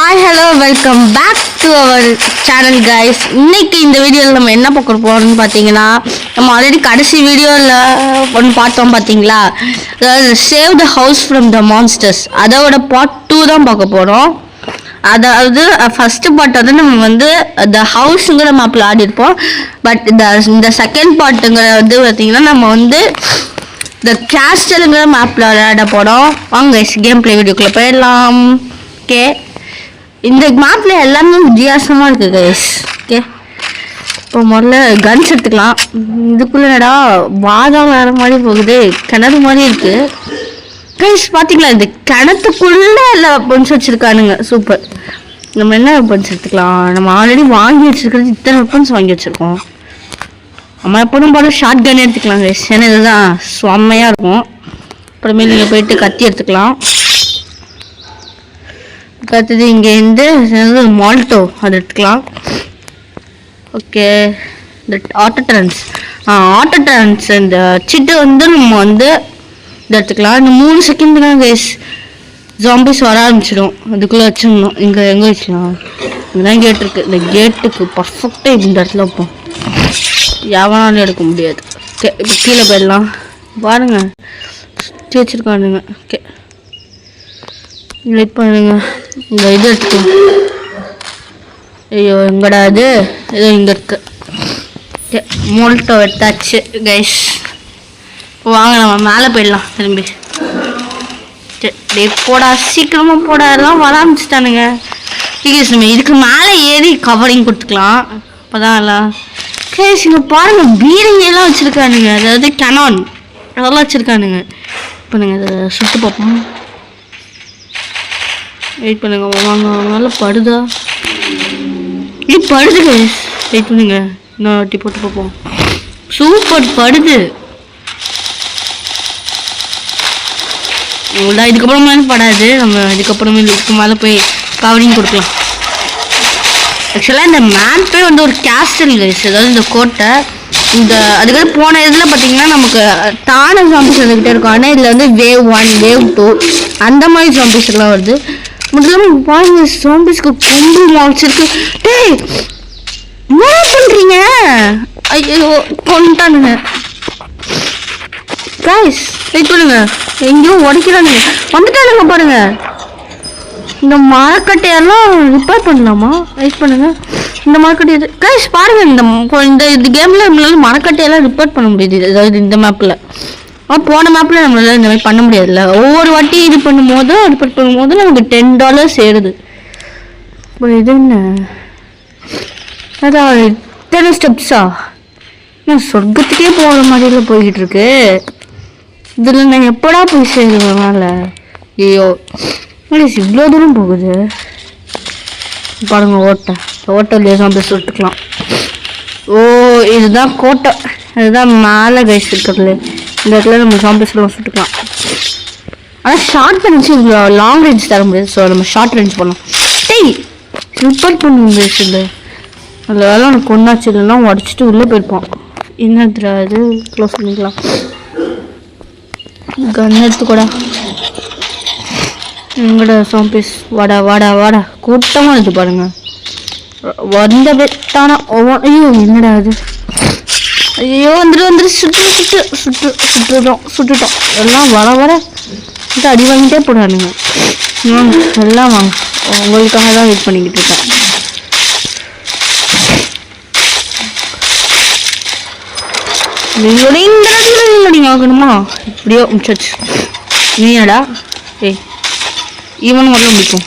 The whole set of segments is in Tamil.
Hi, hello, welcome back to our channel guys. இன்னைக்கு இந்த வீடியோவில் நம்ம என்ன பார்க்க போறோம்னு பார்த்தீங்கன்னா, நம்ம ஆல்ரெடி கடைசி வீடியோவில் ஒன்று பார்த்தோம் பார்த்தீங்களா, அதாவது save the house from the monsters, அதோட பார்ட் 2 தான் பார்க்க போகிறோம். அதாவது ஃபர்ஸ்ட் பார்ட் வந்து நம்ம வந்து த ஹவுஸுங்கிற மேப்பில் ஆடி இருப்போம். பட் இந்த செகண்ட் பார்ட்டுங்கிற வந்து பார்த்தீங்கன்னா நம்ம வந்து இந்த கேஸ்டலுங்கிற மேப்பில் விளையாட போகிறோம். வாங்க கேம் பிளே வீடியோக்குள்ளே போயிடலாம். ஓகே, இந்த மேப்பில் எல்லாமே வித்தியாசமாக இருக்குது கைஸ். ஓகே, இப்போ முதல்ல கன்ஸ் எடுத்துக்கலாம். இதுக்குள்ளடா வாதம் வேறு மாதிரி போகுது, கிணறு மாதிரி இருக்குது கைஸ். பார்த்தீங்களா, இந்த கிணத்துக்குள்ளே எல்லாம் வெப்பன்ஸ் வச்சுருக்கானுங்க. சூப்பர். நம்ம என்ன வெப்பன்ஸ் எடுத்துக்கலாம்? நம்ம ஆல்ரெடி வாங்கி வச்சுருக்கிறது இத்தனை வெப்பன்ஸ் வாங்கி வச்சுருக்கோம். நம்ம எப்போதும் போல ஷார்ட் கன் எடுத்துக்கலாம் கைஸ், ஏன்னா இதுதான் செம்மையாக இருக்கும். அப்புறமே நீங்கள் போயிட்டு கத்தி எடுத்துக்கலாம். அடுத்தது இங்கேருந்து மால்டோ அது எடுத்துக்கலாம். ஓகே, இந்த ஆட்டோ ட்ரான்ஸ் இந்த சிட்டு வந்து நம்ம வந்து இதை எடுத்துக்கலாம். இந்த 3 செகண்ட் தான் கைஸ் ஜாம்பிஸ் வர ஆரம்பிச்சிடும், அதுக்குள்ளே வச்சிடணும். இங்கே எங்கே வச்சுக்கலாம்? இங்கேதான் கேட் இருக்குது. இந்த கேட்டுக்கு பர்ஃபெக்டாக இந்த இடத்துல வைப்போம், எவனாலும் எடுக்க முடியாது. ஓகே, இப்போ கீழே போயிடலாம். பாருங்க சுற்றி வச்சுருக்கானுங்க. ஓகே, லைட் பண்ணுங்க. இந்த இது எடுத்துக்கோ. ஐயோ எங்கடா இது? ஏதோ இங்கே இருக்கு. மோல்ட்டோ எடுத்தாச்சு கைஸ். வாங்க நம்ம மேலே போயிடலாம் திரும்பி. போடா, சீக்கிரமாக போடா, எல்லாம் வர ஆரம்பிச்சுட்டானுங்க. நம்ம இதுக்கு மேலே ஏறி கவரிங் கொடுத்துக்கலாம், அப்போதான் எல்லாம் கைஸ். இங்கே பாருங்க, பீரிங் எல்லாம் வச்சுருக்கானுங்க, அதாவது கனான் அதெல்லாம் வச்சுருக்கானுங்க. இப்போ நீங்கள் அதை சுட்டு பார்ப்போம். வெயிட் பண்ணுங்க, வாங்க. நல்லா படுதா? இது படுது கைஸ். வெயிட் பண்ணுங்க, இன்னும் வட்டி போட்டு பார்ப்போம். சூப்பர், படுது. இதுக்கப்புறம் மேலே படாது. நம்ம இதுக்கப்புறமே இதுக்கு மேலே போய் கவரிங் கொடுக்கலாம். ஆக்சுவலாக இந்த மேப்பே வந்து ஒரு கேஸ்டல் கைஸ், அதாவது இந்த கோட்டை. இந்த அதுக்கு போன இதில் பார்த்தீங்கன்னா நமக்கு தான ஜாம்பிஸ் வந்துக்கிட்டே இருக்கும். ஆனால் இதில் வந்து வேவ் 1 வேவ் 2 அந்த மாதிரி ஜாம்பிஸ் எல்லாம் வருது. முதல்ல பாருங்க, ஜாம்பிஸ்க்கு கொம்பு மாச்சிருக்கு. டேய் என்ன பண்ணுறீங்க? ஐயோ கொண்டானுங்க கைஸ். வெயிட் பண்ணுங்க, எங்கேயோ உடைக்கிறானுங்க, வந்துட்டானுங்க பாருங்க. இந்த மரக்கட்டையெல்லாம் ரிப்பேர் பண்ணலாமா? வெயிட் பண்ணுங்க, இந்த மரக்கட்டை இது கைஸ் பாருங்க. இந்த கேமில் நம்மளால மரக்கட்டையெல்லாம் ரிப்பேர் பண்ண முடியுது, அதாவது இந்த மேப்பில். போன மேப்பில் நம்மளால இந்த மாதிரி பண்ண முடியாதுல்ல. ஒவ்வொரு வாட்டி இது பண்ணும்போது ரிப்பேர் பண்ணும்போது நமக்கு $10 சேருது. இப்போ இது என்ன? அதான் இத்தனை ஸ்டெப்ஸா? நான் சொர்க்கத்துக்கே போகிற மாதிரில போய்கிட்டு இருக்கு. இதில் நான் எப்படா போய் சேருவேன் மேலே? ஐயோ இவ்வளோ தூரம் போகுது பாருங்க. ஓட்டை சாம்பிஸ் விட்டுக்கலாம். ஓ இதுதான் கோட்டை, இதுதான் மேலே கைஸ் இருக்கிறதுல. இந்த இடத்துல நம்ம சாம்பிஸ்லாம் சுட்டுக்கலாம். ஆனால் ஷார்ட் ரேஞ்ச் லாங் ரேஞ்ச் தர முடியாது. ஸோ நம்ம ஷார்ட் ரேஞ்ச் பண்ணலாம். டேய் ரிப்பேர் பண்ணுவோம் கைஸ். இல்லை அதில் வேலை எனக்கு கொண்டாச்சு, இல்லைன்னா உடச்சிட்டு உள்ளே போயிருப்போம். என்னதுரா இது? க்ளோஸ் பண்ணிக்கலாம். கன் எடுத்துக்கூடா. எங்கடா சாம்பிஸ்? வாடா வாடா வாடா, கூட்டமாக இது பாருங்க. வந்த பெட்டானா ஐயோ என்னடா அது? ஐயோ வந்துட்டு சுட்டுட்டோம். எல்லாம் வர அடி வாங்கிட்டே போடானுங்க. எல்லாம் வாங்க, உங்களுக்காக தான் வெயிட் பண்ணிக்கிட்டு இருக்கேன். நீங்க ஆகணுமா? இப்படியோ முடிச்சாச்சு. நீடா ஏய் ஈவன் மட்டும் முடிக்கும்.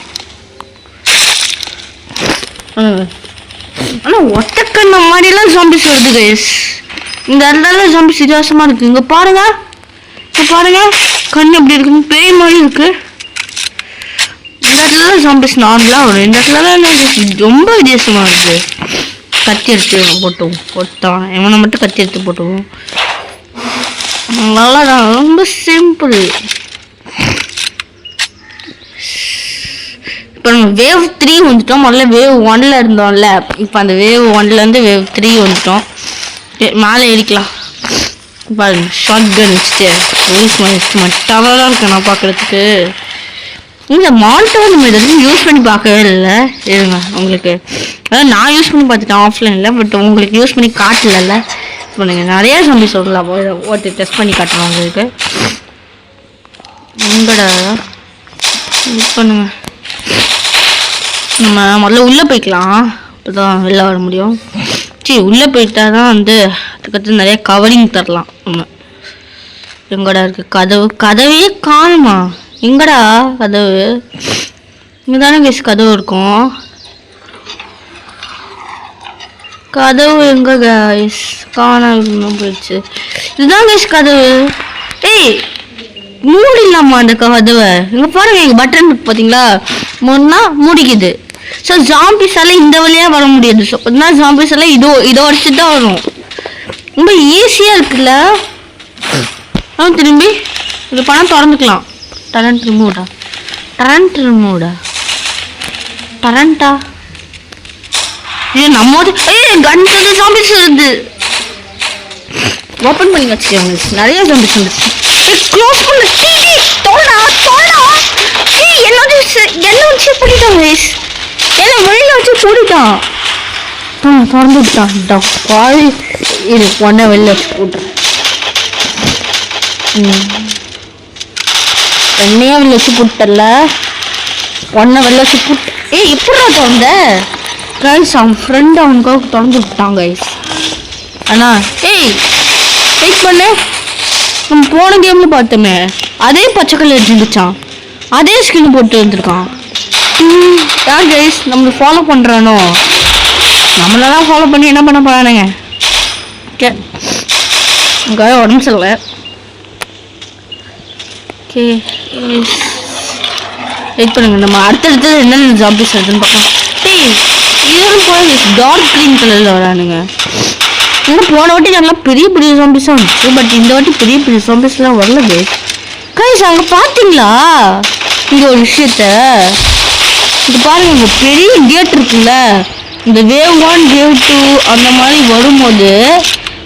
ஆனால் ஒட்டக்கண்ண மாதிரிலாம் ஜாம்பிஸ் வருது கைஸ். இந்த இடத்துல ஜாம்பிஸ் வித்தியாசமாக இருக்குது. இங்கே பாருங்க, கண் எப்படி இருக்குன்னு பேய் மாதிரி இருக்குது. இந்த இடத்துல ஜாம்பிஸ் நார்மலாக வரும், இந்த இடத்துல ரொம்ப வித்தியாசமாக இருக்குது. கத்தி எடுத்து போட்டோம் இவனை மட்டும் கத்தி எடுத்து போட்டுவோம். நல்லாதான், ரொம்ப சிம்பிள். இப்போ நம்ம வேவ் 3 வந்துட்டோம். முதல்ல வேவ் 1ல் இருந்தோம்ல, இப்போ அந்த வேவ் 1லேருந்து வேவ் 3 வந்துட்டோம். மேலே ஏறிக்கலாம். பாருங்க, ஷார்ட் கன் வச்சுட்டு ரூல்ஸ் மாதிரி டவராக இருக்கு நான் பார்க்குறதுக்கு. இந்த மால்ட்டை நம்ம இது வரைக்கும் யூஸ் பண்ணி பார்க்கவே இல்லை. இருங்க உங்களுக்கு அதாவது நான் யூஸ் பண்ணி பார்த்துட்டேன் ஆஃப்லைனில், பட் உங்களுக்கு யூஸ் பண்ணி காட்டலல்ல. இப்போ நீங்கள் நிறைய ஜாம்பி சொல்லலாம், ஓட்டு டெஸ்ட் பண்ணி காட்டணும் உங்களுக்கு. உங்களோட யூஸ் பண்ணுங்க. நம்ம முதல்ல உள்ளே போய்க்கலாம், அப்போ தான் வெளில வர முடியும். சரி, உள்ளே போயிட்டா தான் அதுக்கடுத்து நிறைய கவரிங் தரலாம் நம்ம. எங்கடா இருக்குது கதவு? கதவையே காணுமா? எங்கடா கதவு? இங்கே தானே கேஸ் கதவு இருக்கும். கதவு எங்க கைஸ்? காணாம போயிடுச்சு. இதுதான் கைஸ் கதவு. ஏய் மூடிடலாமா அந்த கதவை? இங்கே பாருங்க, எங்கள் பட்டன் பார்த்தீங்களா, முன்னா மூடிக்குது. ஸோ ஜாம்பிஸால இந்த வழியாக வர முடியாது. ஸோ பார்த்தீங்கன்னா ஜாம்பிஸால இதோ அடிச்சுட்டு தான் வரும். ரொம்ப ஈஸியாக இருக்குல்ல. திரும்பி இது பணம் திறந்துக்கலாம். டரண்ட் ரிமூவா? டரண்டா? இது நம்ம கன் ஜாம்பிஸ் வருது. ஓப்பன் பண்ணி வச்சுக்கோங்க, நிறைய ஜாம்பிஸ் வந்துச்சு. க்ளோஸ் பண்ணு. என்ன வச்சு பூட்டிட்டான் கைஸ், என்ன வெளியில வச்சு பூட்டிட்டான். திறந்து விட்டான் பாய். இது ஒன்றை வெளில வச்சு போட்டுறேன். என்னையா வெளில வச்சு போட்டல, ஒன்றை வெளில வச்சு போட்டு. எப்படா திறந்த கைஸ்? அவன் ஃப்ரெண்ட் அவனுக்காக திறந்து விட்டான் கைஸ். அண்ணா வெயிட் பண்ணு. நம்ம போன கேம்ல பார்த்தோமே, அதே பச்சை கலர் இருந்துச்சான், அதே ஸ்கின் போட்டு வந்துருக்கான். யார் கைஸ் நம்மளை ஃபாலோ பண்ணுறானோ? நம்மளெல்லாம் ஃபாலோ பண்ணி என்ன பண்ண போகிறானுங்க? ஓகே, உங்க உடம்பு சரியில்லை. ஓகே வெயிட் பண்ணுங்க, நம்ம அடுத்தடுத்து என்னென்ன ஜாம்பிஸ் வருதுன்னு பார்க்கலாம். இதுவும் போய் டார்க் க்ரீன் கலரில் வரானுங்க. இன்னும் போன வாட்டி நல்லா பெரிய பெரிய ஜாம்பிஸாக வந்துச்சு, பட் இந்த வாட்டி பெரிய பெரிய ஜாம்பிஸ்லாம் வரல கைஸ். கைஸ் அங்கே பார்த்தீங்களா இங்கே ஒரு விஷயத்த? இது பாருங்க, இங்கே பெரிய கேட் இருக்குல்ல. இந்த வேவ் 1 வேவ் 2 அந்த மாதிரி வரும்போது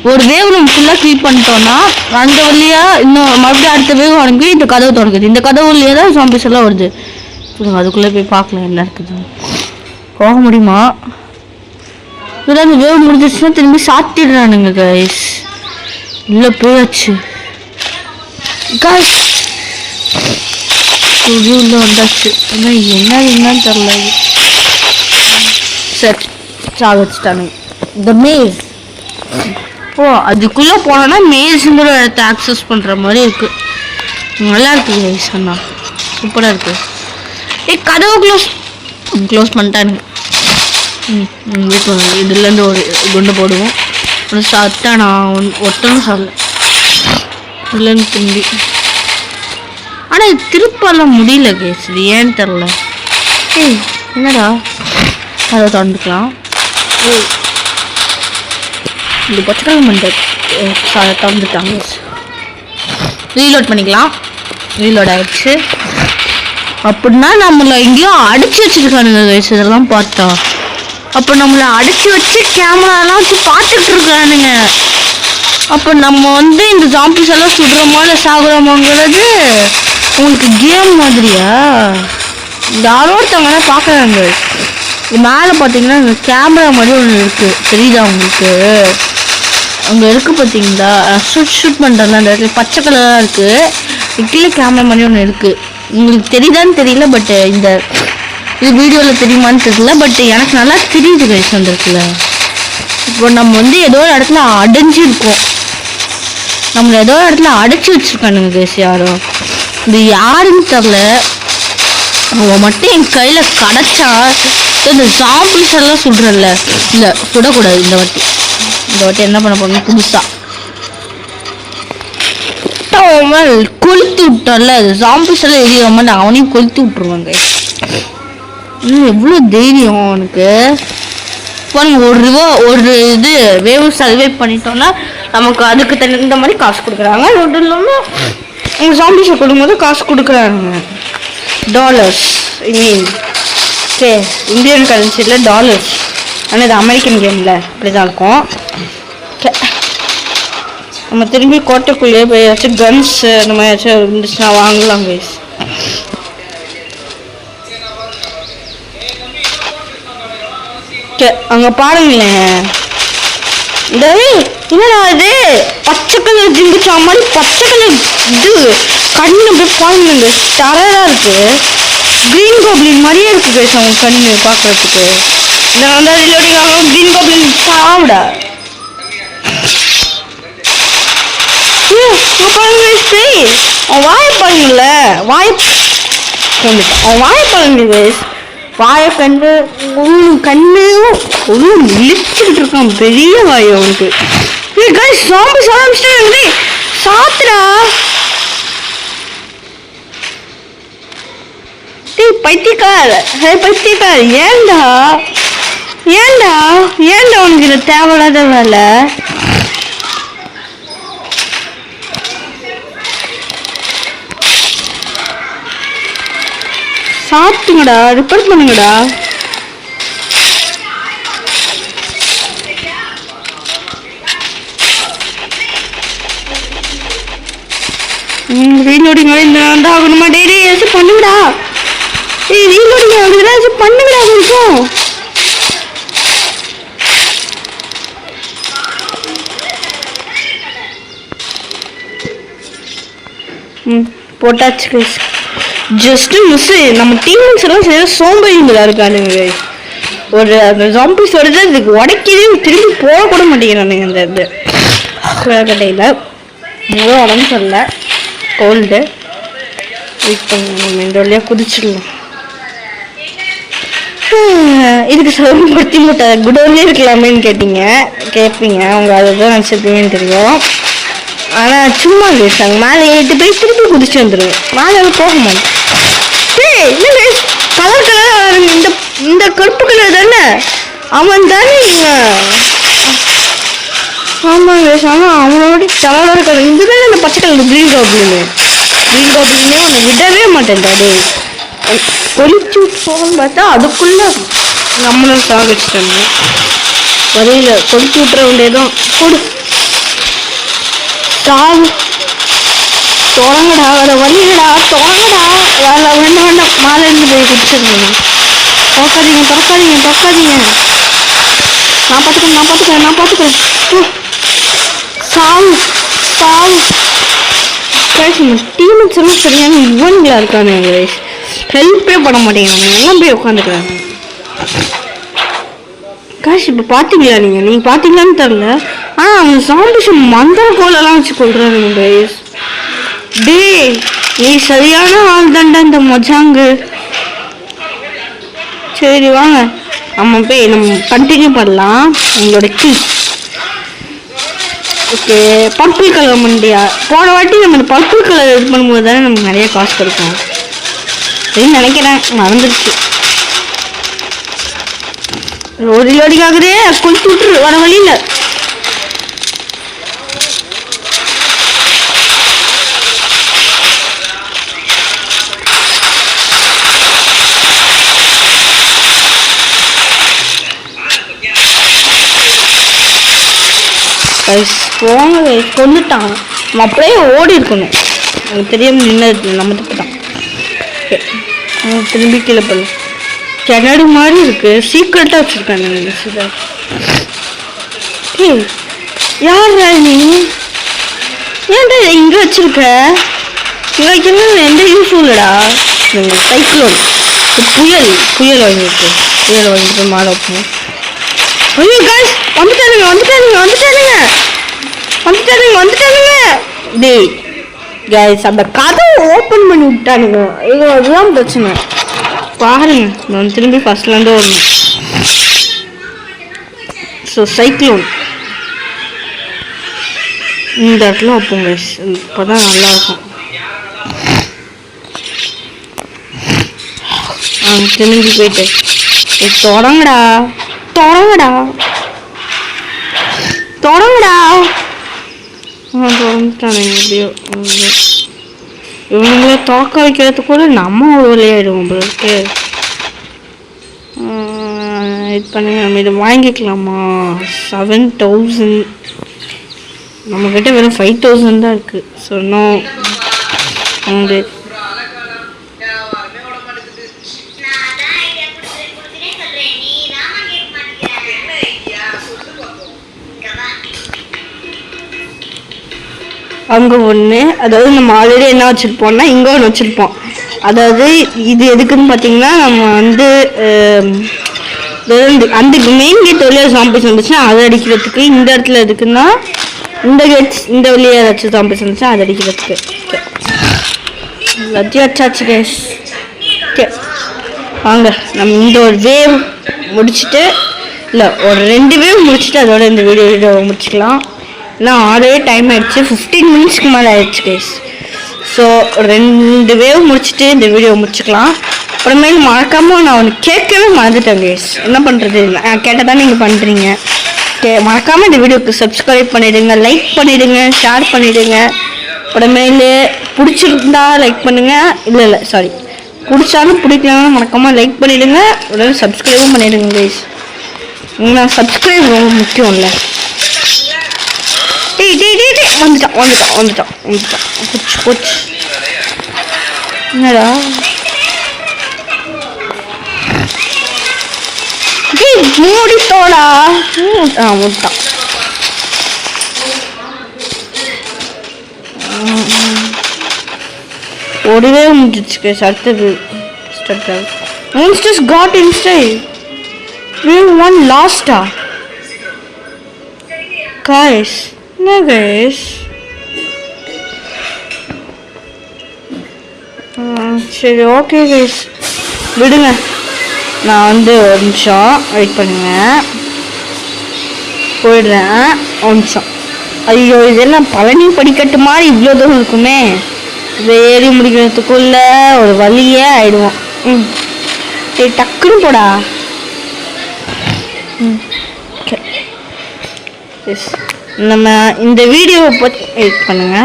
ஒரு வேவ் நம்ம ஃபுல்லாக க்ளீன் பண்ணிட்டோம்னா அந்த வழியாக இன்னும் மறுபடியும் அடுத்த வேவ் வரங்க இந்த கதவு தொடங்குது. இந்த கதவு வழியாக தான் ஜாம்பிஸ் எல்லாம் வருது. அதுக்குள்ளே போய் பார்க்கலாம் என்ன இருக்குது. போக முடியுமா? இதெல்லாம் இந்த வேவ் முடிஞ்சிச்சுன்னா திரும்பி சாத்திடுறானுங்க கைஸ். உள்ள போயாச்சு கைஸ், உள்ள வந்தாச்சு. ஆனால் என்னன்னு தெரியல. சரி சாவச்சிட்டானுங்க. இந்த மேஸ், அதுக்குள்ளே போனோன்னா மேஸுங்கிற இடத்த ஆக்சஸ் பண்ணுற மாதிரி இருக்கு. நல்லா இருக்கு கைஸ், அண்ணா சூப்பராக இருக்கு. கதவு க்ளோஸ் பண்ணிட்டானுங்க. இதுலேருந்து ஒரு குண்டு போடுவோம். ஒன்று சாப்பிட்டா நான் ஒட்டணும் சாப்பிடல இதுலேருந்து திரும்பி. ஆனால் இது திருப்பெல்லாம் முடியல கேஸ், இது ஏன்னு தெரில. என்னடா அதை திறந்துக்கலாம். இது பச்சைக்கிழமை பண்ணிட்டு திறந்துட்டாங்க. ரீலோட் பண்ணிக்கலாம். ரீலோட் ஆகிடுச்சு. அப்படின்னா நம்மளை எங்கேயோ அடிச்சு வச்சுருக்கானுங்க கைஸ். இதெல்லாம் பார்த்தா அப்போ நம்மளை அடிச்சு வச்சு கேமராலாம் வச்சு பார்த்துட்டு இருக்கானுங்க. அப்போ நம்ம இந்த ஜாம்பிஸ் எல்லாம் சுடுறோமா இல்லை சாகுறோமாங்கிறது உங்களுக்கு கேம் மாதிரியா? யாரோ ஒருத்தவங்க பார்க்குறாங்க. மேலே பார்த்தீங்கன்னா இந்த கேமரா மாதிரி ஒன்று இருக்குது, தெரியுதா உங்களுக்கு? அங்கே இருக்குது பார்த்தீங்களா, ஷூட் பண்ணுறதுல அந்த இடத்துல பச்சை கலராக இருக்குது. கீழே கேமரா மாதிரி ஒன்று இருக்குது. உங்களுக்கு தெரியுதான்னு தெரியல, பட் இது வீடியோவில் தெரியுமான்னு தெரியல, பட் எனக்கு நல்லா தெரியுது கைஸ். வந்துருக்குல்ல, இப்போ நம்ம ஏதோ ஒரு இடத்துல அடைஞ்சிருக்கோம். நம்மளை ஏதோ ஒரு இடத்துல அடைச்சி வச்சுருக்கானுங்க கைஸ். யாரும் இது யாருன்னு தெரில. அவன் மட்டும் என் கையில் கிடச்சா இந்த ஜாம்பிஸ் எல்லாம் சுடுறல்ல, இல்லை சுடக்கூடாது. இந்த வாட்டி என்ன பண்ண போறோம், புதுசாக கொளுத்து விட்டோம்ல, ஜாம்பிஸ் எல்லாம் எரிய மாட்டேன், அவனையும் கொளுத்து விட்டுருவாங்க. எவ்வளோ தைரியம் அவனுக்கு பாருங்க. ஒரு இது வேவ் சர்வே பண்ணிட்டோம்னா நமக்கு அதுக்கு தகுந்த மாதிரி காசு கொடுக்குறாங்க. அது இல்லாமல் எங்கள் ஜாம்பிஸை கொடுக்கும்போது காசு கொடுக்குறாங்க. டாலர்ஸ், ஐ மீன் இந்தியன் கரன்சியில் டாலர்ஸ். ஆனால் இது அமெரிக்கன் கேமில் அப்படி தான் இருக்கும். நம்ம திரும்பி கோட்டைக்குள்ளேயே போய் ஏதாச்சும் கன்ஸ் அந்த மாதிரி ஏதாச்சும் இருந்துச்சுன்னா வாங்கலாம் கைஸ். அங்க பாருங்களேன். என்னடா இது பச்சை கலர் ஜிம்பிச்சா மாதிரி பச்சை கலர் இது கண்ணு அப்படியே பாருங்க டரரா இருக்கு. கிரீன் கோப்ளின் மாதிரியே இருக்கு கைஸ் அவங்க கண்ணு பாக்குறதுக்கு. நான் வந்து கிரீன் கோப்ளின் சாவிடா வாய பாருங்கல்ல அவன் வாய பாருங்க கைஸ். வாய கண்டு கண்ணு ஒன்று இழுச்சுக்கிட்டு இருக்கான் பெரிய வாய் அவனுக்கு. சாம்பு சாமிச்சிட்டே சாத்துடா பைத்தியக்கார் பைத்தியக்கார். ஏண்டா ஏண்டா ஏண்டா உனக்கு இது தேவையில்லாத வேலை. சாப்பிட்டுங்கடா ரிப்பேர் பண்ணுங்கடா. ரீலோடிங் ஆகணுமா டெய்லி ஏதாச்சும் பண்ணுங்கடா. ரீலோடிங் ஆகுதுடா ஏதாச்சும் பண்ணுங்கடா வரைக்கும். போட்டாச்சு ஜஸ்ட் மிஸ். நம்ம டீம்ஸ் எல்லாம் சரி சோம்பேறிங்களா இருக்கானுங்க. ஒரு அந்த ஜாம்பிஸ் வருது அதுக்கு உடைக்கவே திரும்பி போக கூட மாட்டேங்கிறானுங்க. அந்த இது கடையில் முதல் உடம்பு சரியில்ல கோல்டு வெயிட் பண்ண இந்த வழியாக குதிச்சிடலாம். இதுக்கு சவுப்படுத்தி மூட்டை குடோன்லேயே இருக்கலாமேன்னு கேட்பீங்க. அவங்க அதை தான் நினச்சிருப்பீங்கன்னு தெரியும். ஆனால் சும்மா பேசாங்க மேலே ஏறிட்டு போய் திருப்பி குதிச்சு வந்துடுவேன். மேலே போக மாட்டேன். கலர் கலர் இந்த கருப்பு கலர் தானே அவன் தானே. ஆமாங்க ஆனால் அவனோட கலரோட கலர் இந்த தானே அந்த பச்சை கலர் கிரீன் கோப்ளின்னு அவனை விடவே மாட்டேன். அது பொழிச்சு விட்டுன்னு பார்த்தா அதுக்குள்ள நம்மளும் சாகிச்சிட்டாங்க. வரையில பொழிச்சு விட்டுற வேண்டியதான். கொடு சாகு தொடங்கடா வேற வழியடா தொடங்கடா. வேலை வேண்டாம் மேலே இருந்து போய் குடிச்சிருந்தேன். திறக்காதீங்க நான் பார்த்துக்கிறேன். சாவு டீமேட்ஸ் எல்லாம் சரியான இவன்களா இருக்கானுங்க. ஹெல்ப்பே பண்ண மாட்டேங்கிறாங்க. எல்லாம் போய் உட்காந்துக்கிறாங்க. காஷ் இப்போ பார்த்தீங்களா நீங்கள் பார்த்தீங்களான்னு தெரில. ஆனால் அவங்க சாம்பிஸ் மந்திர கோலெல்லாம் வச்சு கொள்றானுங்க கைஸ். டே நீ சரியான ஆள் தாண்டா இந்த மொஜாங்கு. சரி வாங்க நம்ம கண்டினியூ பண்ணலாம் உங்களோட key. Okay purple colour Mandya. போன வாட்டி நம்ம இந்த பர்பிள் கலர் இது பண்ணும்போது தானே நமக்கு நிறைய காசு கிடைக்கும் அப்படின்னு நினைக்கிறேன். மறந்துடுச்சு. லோடிங் ஆகுதே குளிச்சு விட்டுரு வர வழியில். போங்க கொண்டுட்டான். நம்ம அப்படியே ஓடி இருக்கணும். எனக்கு தெரியாமல் நின்று நம்ம தப்பு தான். திரும்பி கீழே போல கிணறு மாதிரி இருக்கு. சீக்கிரட்டா வச்சிருக்காங்க. யாரா நீ ஏன்டா இங்க வச்சிருக்க? இங்க எந்த யூஸும் இல்லடா. சைக்ளோன் புயல் வாங்கிட்டு மாட வைப்போம். ஐயோ காய்ஸ் வந்துட்டானுங்க. டேய் காய்ஸ் அந்த கதவை ஓப்பன் பண்ணி விட்டானுங்க. ஐயோ அதுதான் பிரச்சனை. பாருங்க நான் திரும்பி ஃபர்ஸ்ட்லேருந்து வரணும். ஸோ சைக்ளோன் இந்த இடத்துல வைப்போம் கைஸ். இப்போ தான் நல்லாயிருக்கும். திரும்பி போயிட்டு தொடங்கடா தொடங்கிட்டானுங்க. எப்படியோ இவனுங்கள தோக்க வைக்கிறது கூட நம்ம விளையாடுவோம். உங்களுக்கு இது பண்ணுங்க. நம்ம இதை வாங்கிக்கலாமா? 7000 நம்மக்கிட்ட வெறும் 5000 தான் இருக்குது. சொன்னோம் அவங்க அங்கே ஒன்று, அதாவது நம்ம ஆல்ரெடி என்ன வச்சுருப்போம்னா இங்கே ஒன்று வச்சுருப்போம். அதாவது இது எதுக்குன்னு பார்த்தீங்கன்னா நம்ம வந்து அந்த மெயின் கேட் வழியாக ஜாம்பிஸ் வந்துச்சுன்னா அதை அடிக்கிறதுக்கு. இந்த இடத்துல எதுக்குன்னா இந்த கேட்ஸ் இந்த வழியாக ஏதாச்சும் ஜாம்பிஸ் வந்துச்சுன்னா அதை அடிக்கிறதுக்கு. எல்லாத்தையும் வச்சாச்சு கைஸ். ஓகே வாங்க நம்ம இந்த ஒரு வேவ் முடிச்சுட்டு, இல்லை ஒரு 2 வேவ் முடிச்சுட்டு அதோட இந்த வீடியோ முடிச்சுக்கலாம். ஏன்னா ஆல்ரெடி டைம் ஆயிடுச்சு, 15 மினிட்ஸ்க்கு மேலே ஆயிடுச்சு கைஸ். ஸோ 2 வேவ் முடிச்சுட்டு இந்த வீடியோ முடிச்சுக்கலாம். அப்புறமேல் மறக்காமல் நான் ஒன்று கேட்கவே மறந்துட்டேன் கைஸ். என்ன பண்ணுறது, நான் கேட்டால் தான் நீங்கள் பண்ணுறீங்க. மறக்காமல் இந்த வீடியோக்கு சப்ஸ்கிரைப் பண்ணிவிடுங்க, லைக் பண்ணிவிடுங்க, ஷேர் பண்ணிவிடுங்க. அப்புறமேலு பிடிச்சிருந்தா லைக் பண்ணுங்கள், இல்லை சாரி பிடிச்சாலும் பிடிக்கலாம்னு மறக்காமல் லைக் பண்ணிவிடுங்க, உடனே சப்ஸ்கிரைபும் பண்ணிவிடுங்க கைஸ். நான் சப்ஸ்கிரைப் ரொம்ப முக்கியம் இல்லை. வந்துட்டான் போச்சு. என்னடா மூடித்தோடா. மூட்டான். ஒருவே முடிஞ்சிச்சு. அடுத்தது monsters got inside. Wave 1 lost. Guys, no guys. சரி ஓகே கைஸ் விடுங்க. நான் வந்து ஒரு நிமிஷம் வெயிட் பண்ணுங்க, போயிடுறேன் ஒரு நிமிஷம். ஐயோ இதெல்லாம் பழனி படிக்கட்டு மாதிரி இவ்வளோ தூரம் இருக்குமே. இதை ஏறி முடிக்கிறதுக்குள்ள ஒரு வழியே ஆயிடுவோம். சரி டக்குன்னு போடா. நம்ம இந்த வீடியோவை பற்றி வெயிட் பண்ணுங்க.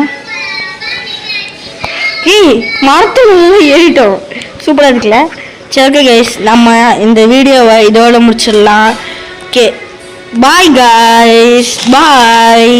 மரத்துல ஏறிட்டோம், சூப்பராக இருக்குல்ல. சரி ஓகே கைஸ், நம்ம இந்த வீடியோவை இதோட முடிச்சிடலாம். ஓகே பாய் கைஸ், பாய்.